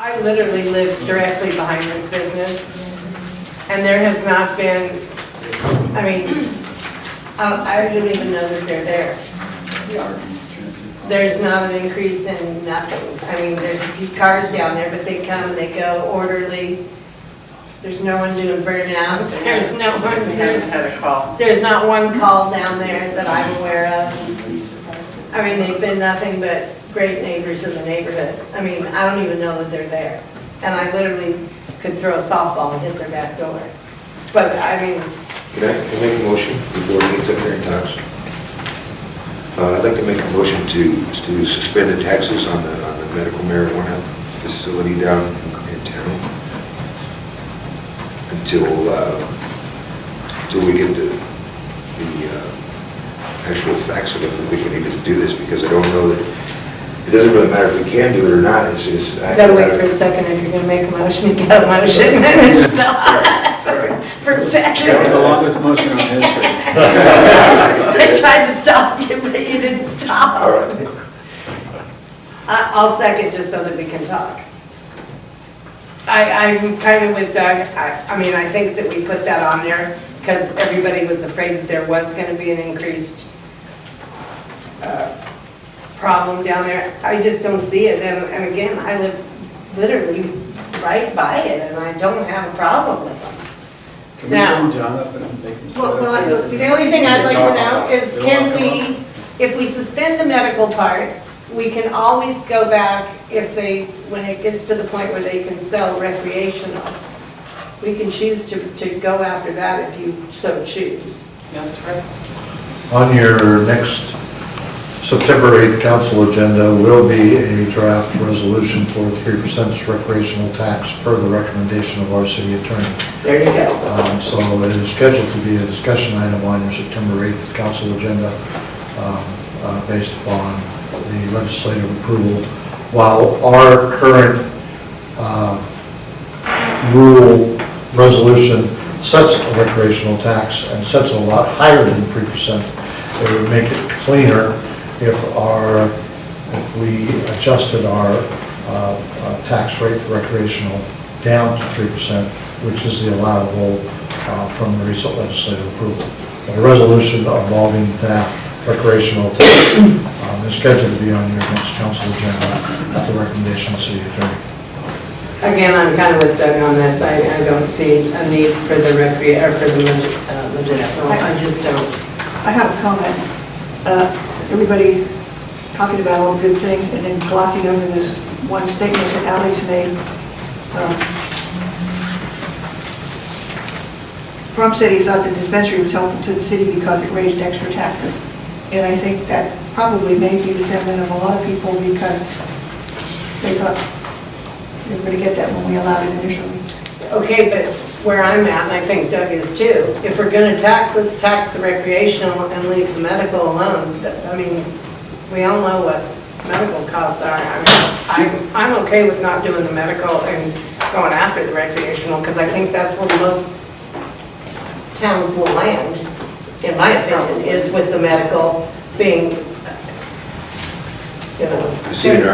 I literally live directly behind this business, and there has not been, I mean, I don't even know that they're there. There's not an increase in nothing. I mean, there's a few cars down there, but they come and they go orderly. There's no one doing burnouts. There's no one, there's not one call down there that I'm aware of. I mean, they've been nothing but great neighbors in the neighborhood. I mean, I don't even know that they're there. And I literally could throw a softball and hit their back door. But I mean... Can I make a motion before he gets up here and talks? I'd like to make a motion to suspend the taxes on the medical marijuana facility down in town until we get the actual facts of if we can even do this, because I don't know that it doesn't really matter if we can do it or not. It's just you gotta wait for a second. If you're gonna make a motion, you got a motion and then stop. For a second. That was the longest motion in history. I tried to stop you, but you didn't stop. All right. I'll second just so that we can talk. I'm kind of with Doug. I mean, I think that we put that on there because everybody was afraid that there was going to be an increased problem down there. I just don't see it. And again, I live literally right by it, and I don't have a problem with them. Can we turn John up and make him sit up? The only thing I'd like to know is, can we, if we suspend the medical part, we can always go back when it gets to the point where they can sell recreational. We can choose to go after that if you so choose. Yes, right. On your next September 8th council agenda will be a draft resolution for 3% recreational tax per the recommendation of our city attorney. There you go. So it is scheduled to be a discussion item on your September 8th council agenda based upon the legislative approval. While our current rule resolution sets a recreational tax and sets a lot higher than 3%, it would make it cleaner if we adjusted our tax rate for recreational down to 3%, which is the allowable from the recent legislative approval. But a resolution involving that recreational tax is scheduled to be on your next council agenda at the recommendation of the city attorney. Again, I'm kind of with Doug on this. I don't see a need for the medicinal. I just don't. I have a comment. Everybody's talking about all the good things and then glossing over this one statement that Alex made. Trump said he thought the dispensary was helpful to the city because it raised extra taxes. And I think that probably may be the sentiment of a lot of people because they thought they were going to get that when we allowed it initially. Okay, but where I'm at, and I think Doug is too, if we're going to tax, let's tax the recreational and leave the medical alone. I mean, we all know what medical costs are. I mean, I'm okay with not doing the medical and going after the recreational because I think that's where most towns will land, in my opinion, is with the medical being, you know. I seen an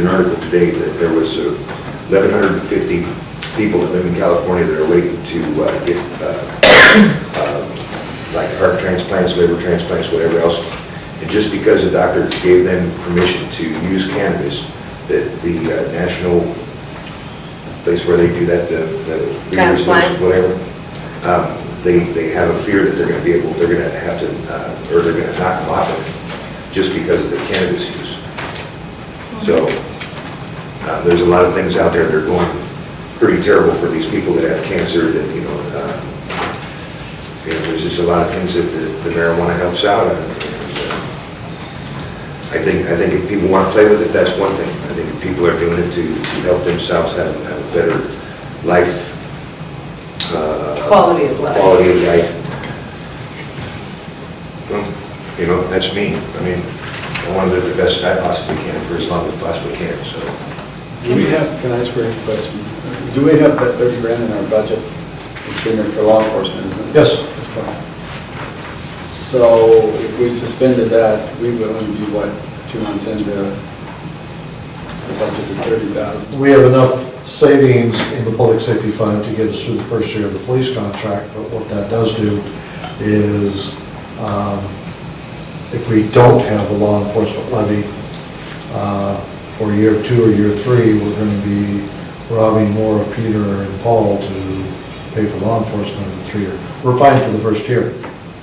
article today that there was 1,150 people that live in California that are waiting to get like heart transplants, liver transplants, whatever else. And just because the doctor gave them permission to use cannabis, that the national place where they do that, the transplant, whatever, they have a fear that they're going to have to, or they're going to knock them off of it just because of the cannabis use. So there's a lot of things out there that are going pretty terrible for these people that have cancer. That there's just a lot of things that the marijuana helps out. I think if people want to play with it, that's one thing. I think if people are doing it to help themselves have a better life. Quality of life. Quality of life. Well, that's me. I mean, I want to live the best I possibly can for as long as I possibly can. So, Do we have? Can I ask a question? Do we have that 30 grand in our budget? It's been there for law enforcement, isn't it? Yes. That's fine. So if we suspended that, we would only be what, 2 months into the budget at 30,000. We have enough savings in the public safety fund to get us through the first year of the police contract, but what that does do is, if we don't have a law enforcement levy for year 2 or year 3, we're going to be robbing more of Peter and Paul to pay for law enforcement in the 3 year. We're fine for the first year,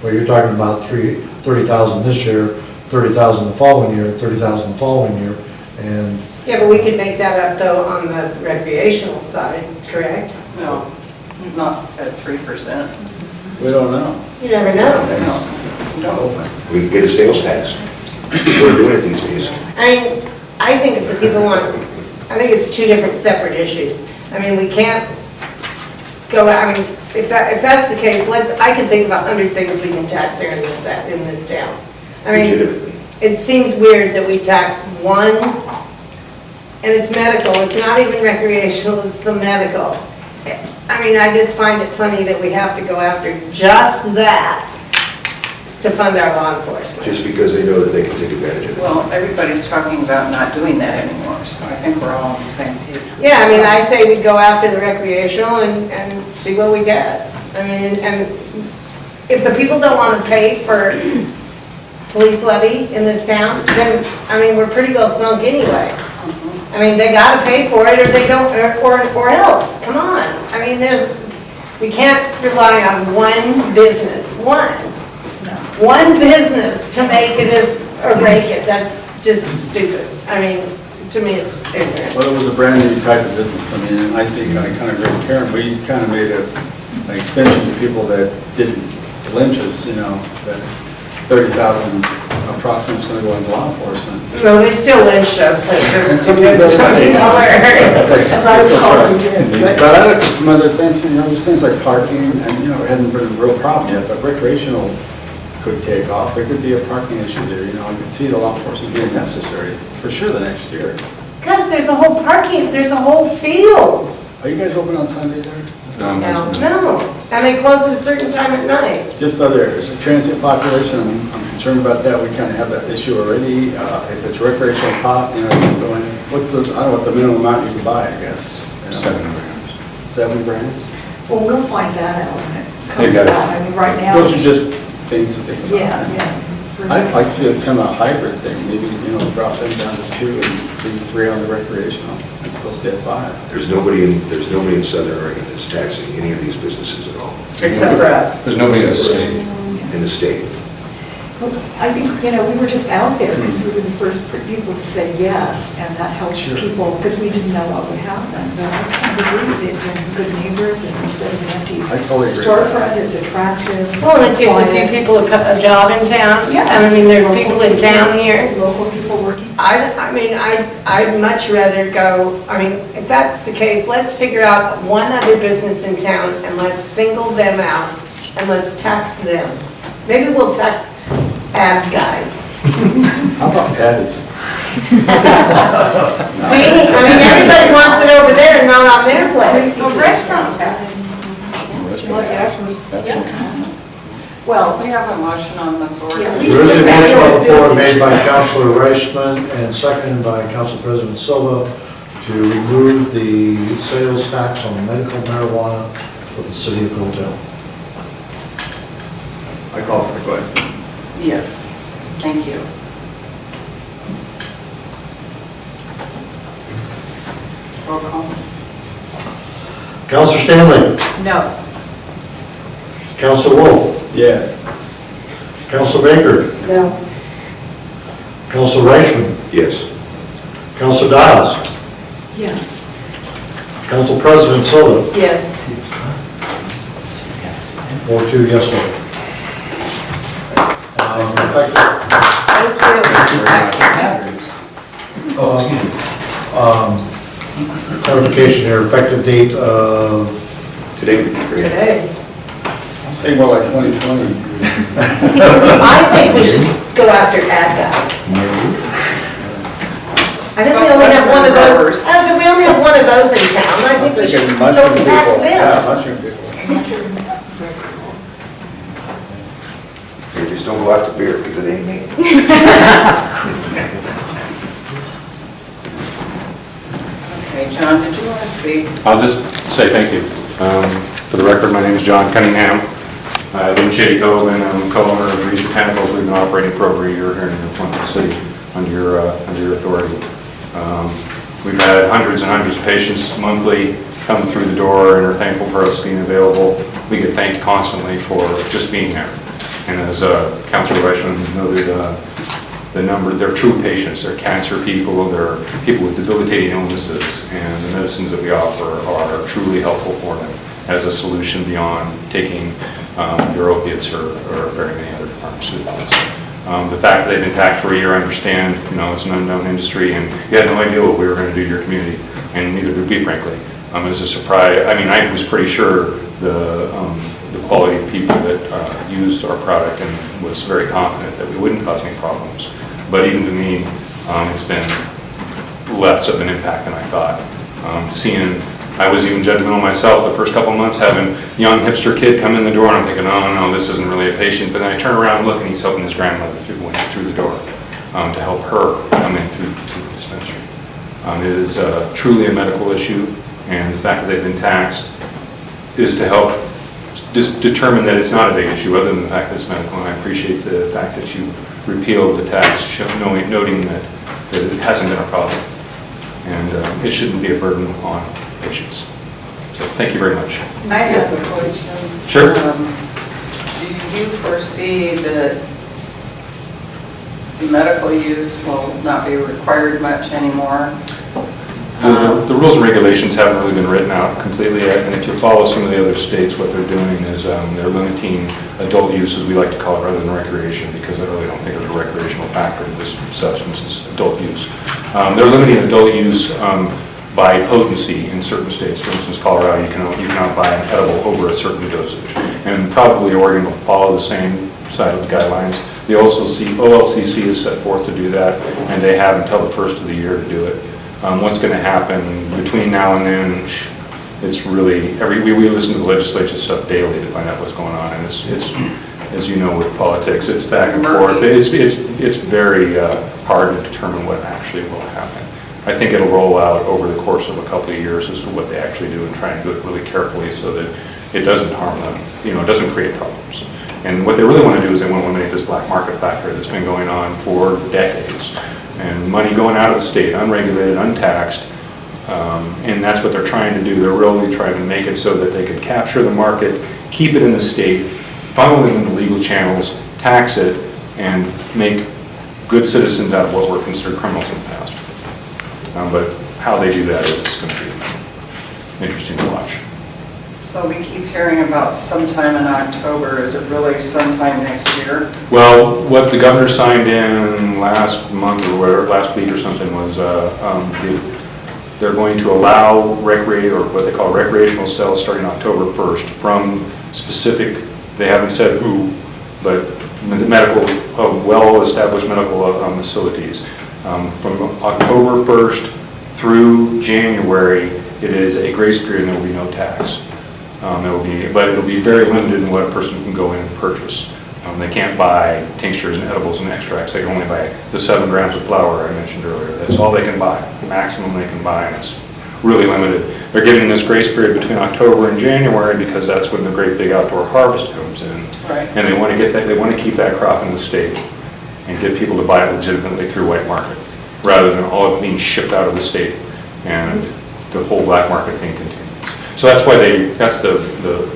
but you're talking about 30,000 this year, 30,000 the following year, 30,000 the following year, and Yeah, but we could make that up though on the recreational side, correct? No, not at 3%. We don't know. You never know. No. We can get a sales tax. People are doing it these days. I think if the people want, I think it's 2 different separate issues. I mean, we can't go, I mean, if that's the case, I can think of 100 things we can tax there in this town. I mean, Legitimately. it seems weird that we tax one, and it's medical, it's not even recreational, it's the medical. I mean, I just find it funny that we have to go after just that to fund our law enforcement. Just because they know that they can take advantage of it. Well, everybody's talking about not doing that anymore, so I think we're all on the same page. Yeah, I mean, I say we go after the recreational and see what we get. I mean, and if the people don't want to pay for police levy in this town, then, I mean, we're pretty well sunk anyway. I mean, they gotta pay for it or they don't, or else, come on. I mean, we can't rely on one business to make it or break it. That's just stupid. I mean, to me, it's ignorant. Well, it was a brand new type of business. I mean, and I think I kind of agree with Karen. We kind of made an extension to people that didn't lynch us, you know, that 30,000 approximately is going to go into law enforcement. Well, they still lynched us, so just to get That's as I still recall, trying. we did. But I looked at some other things, you know, there's things like parking, and, you know, it hasn't been a real problem yet, but recreational could take off. There could be a parking issue there, you know, I could see the law enforcement being necessary for sure the next year. Because there's a whole field. Are you guys open on Sunday there? No, and they close at a certain time at night. Just other areas, the transient population, I'm concerned about that, we kind of have that issue already. If it's recreational pot, you know, you can go in, I don't know what the minimum amount you can buy, I guess. You know, 7 grams. 7 grams? Well, we'll find that out when it They comes got it. out. I mean, right now. Those are just things to think about. Yeah. I'd like to see it become a hybrid thing, maybe, you know, drop them down to 2 and 3 on the recreational, and still stay at 5. There's nobody in Southern Oregon that's taxing any of these businesses at all Except for us. There's nobody in the state. in the state. I think, you know, we were just out there because we were the first people to say yes, and that helped people, because we didn't know what would happen. But I kind of agree, they've been good neighbors, and instead of an empty I totally agree. storefront, it's attractive. Well, and it gives a few quiet. people a job in town. Yeah. And I mean, there are Local people in town here. Local people working. I'd much rather go, I mean, if that's the case, let's figure out one other business in town and let's single them out and let's tax them. Maybe we'll tax ad guys. How about Patty's? See, I mean, everybody wants it over there and not on their place. Well, restaurant tax. Well, We have a motion on the floor. Yeah. there is a motion on the floor made by Councilor Reichman and seconded by Council President Silva to remove the sales tax on medical marijuana for the city of Hillsdale. I call for the question. Yes, thank you. Roll call. Councilor Stanley, No. Councilor Wolf, Yes. Councilor Baker, No. Councilor Reichman, Yes. Councilor Dials, yes. Council President Silva, Yes. 4-2, yes vote. Effective clarification here, effective date of, Today would be great. Today. Say more like 2020. I think we should go after ad guys. I think we only have one of those, I think we only have one of those in town. I think we should go tax Yeah, them. mushroom people. They just don't go after beer because it ain't me. Okay, John, did you want to speak? I'll just say thank you. For the record, my name is John Cunningham. I live in Shady Cove, and I'm co-owner of Reese Botanicals. We've been operating for over a year here in Plymouth City under your authority. We've had hundreds and hundreds of patients monthly come through the door and are thankful for us being available. We get thanked constantly for just being there. And as Councilor Reichman noted, they're true patients. They're cancer people, they're people with debilitating illnesses, and the medicines that we offer are truly helpful for them as a solution beyond taking your opiates or very many other pharmaceuticals. The fact that they've been taxed for a year, I understand, it's an unknown industry, and you had no idea what we were going to do to your community, and neither did we, frankly. It was a surprise. I mean, I was pretty sure the quality of people that use our product, and was very confident that we wouldn't cause any problems. But even to me, it's been less of an impact than I thought. I was even judgmental myself the first couple of months, having a young hipster kid come in the door, and I'm thinking, no, this isn't really a patient. But then I turn around and look, and he's helping his grandmother through the door to help her come in through the dispensary. It is truly a medical issue, and the fact that they've been taxed is to help determine that it's not a big issue, other than the fact that it's medical. And I appreciate the fact that you've repealed the tax, noting that it hasn't been a problem, and it shouldn't be a burden on patients. So thank you very much. I have a question. Sure. Do you foresee that the medical use will not be required much anymore? The rules and regulations haven't really been written out completely yet, and if you follow some of the other states, what they're doing is they're limiting adult use, as we like to call it, rather than recreation, because I really don't think there's a recreational factor to this substance. It's adult use. They're limiting adult use by potency in certain states. For instance, Colorado, you cannot buy an edible over a certain dosage, and probably Oregon will follow the same side of the guidelines. The OLCC is set forth to do that, and they have until the first of the year to do it. What's going to happen between now and then, it's really, we listen to the legislature stuff daily to find out what's going on, and it's as you know, with politics, it's back and forth. It's very hard to determine what actually will happen. I think it'll roll out over the course of a couple of years as to what they actually do, and try and do it really carefully so that it doesn't harm them, it doesn't create problems. And what they really want to do is they want to eliminate this black market factor that's been going on for decades. And money going out of the state, unregulated, untaxed, and that's what they're trying to do. They're really trying to make it so that they can capture the market, keep it in the state, funnel it into legal channels, tax it, and make good citizens out of what were considered criminals in the past. But how they do that is going to be interesting to watch. So we keep hearing about sometime in October. Is it really sometime next year? Well, what the governor signed in last month or whatever, last week or something, was they're going to allow what they call recreational sales starting October 1st from specific, they haven't said who, but medical, well-established medical facilities. From October 1st through January, it is a grace period and there will be no tax. But it'll be very limited in what a person can go in and purchase. They can't buy tinctures and edibles and extracts. They can only buy the 7 grams of flour I mentioned earlier. That's all they can buy, the maximum they can buy, and it's really limited. They're giving this grace period between October and January because that's when the great big outdoor harvest comes in. Right. And they want to get that, they want to keep that crop in the state and get people to buy it legitimately through white market, rather than all of it being shipped out of the state and the whole black market thing continues. So that's why that's the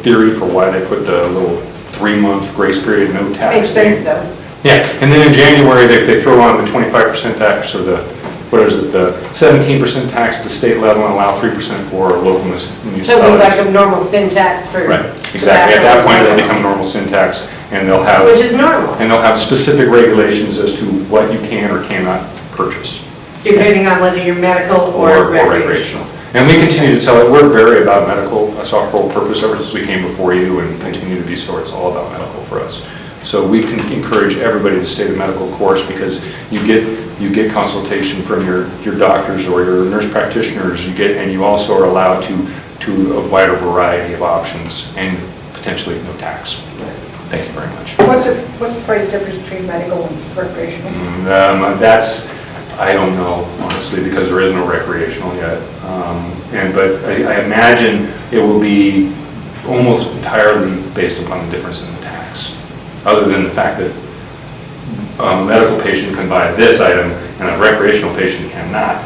theory for why they put the little 3-month grace period, no tax. Makes sense, though. Yeah, and then in January, they throw on the 25% tax, or the 17% tax at the state level, and allow 3% for local municipalities. So it'll be like a normal sin tax for. Right, exactly. At that point, they become normal sin tax, and they'll have. Which is normal. And they'll have specific regulations as to what you can or cannot purchase. Depending on whether you're medical or recreational. And we continue to tell it, we're very about medical. That's our whole purpose ever since we came before you, and continue to be so. It's all about medical for us. So we can encourage everybody to stay the medical course, because you get consultation from your doctors or your nurse practitioners. And you also are allowed to a wider variety of options, and potentially no tax. Thank you very much. What's the price difference between medical and recreational? I don't know, honestly, because there is no recreational yet. But I imagine it will be almost entirely based upon the difference in the tax, other than the fact that a medical patient can buy this item and a recreational patient cannot.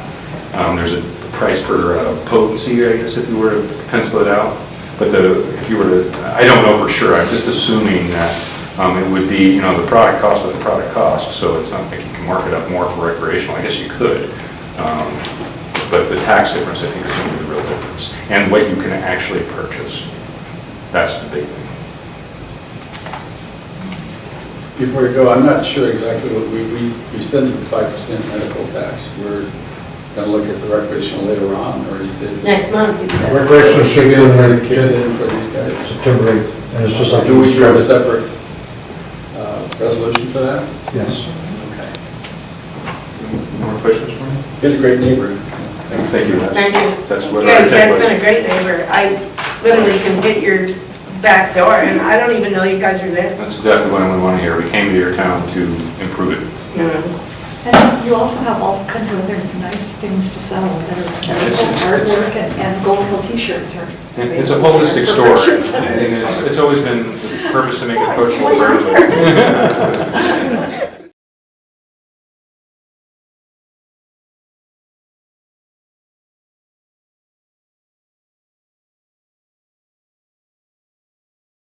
There's a price per potency, I guess, if you were to pencil it out. But if you were to, I don't know for sure, I'm just assuming that it would be, the product costs what the product costs, so it's not like you can mark it up more for recreational. I guess you could. But the tax difference, I think, is going to be the real difference. And what you can actually purchase. That's the big thing. Before you go, I'm not sure exactly what we said the 5% medical tax. We're going to look at the recreational later on, or is it? Next month, you said. Recreational kicks in when it Kicks in for these guys. September 8th, and it's just like. Do we have a separate resolution for that? Yes. Okay. More questions for me? Been a great neighbor. Thank you. Thank you. That's what Yeah, our you guys intent was. been a great neighbor. I literally can hit your back door, and I don't even know you guys are there. That's exactly what we want to hear. We came to your town to improve it. And you also have all kinds of other nice things to sell that are artwork and Gold Hill t-shirts are. And it's a holistic store, and it's always been the purpose to make it approachable to everybody.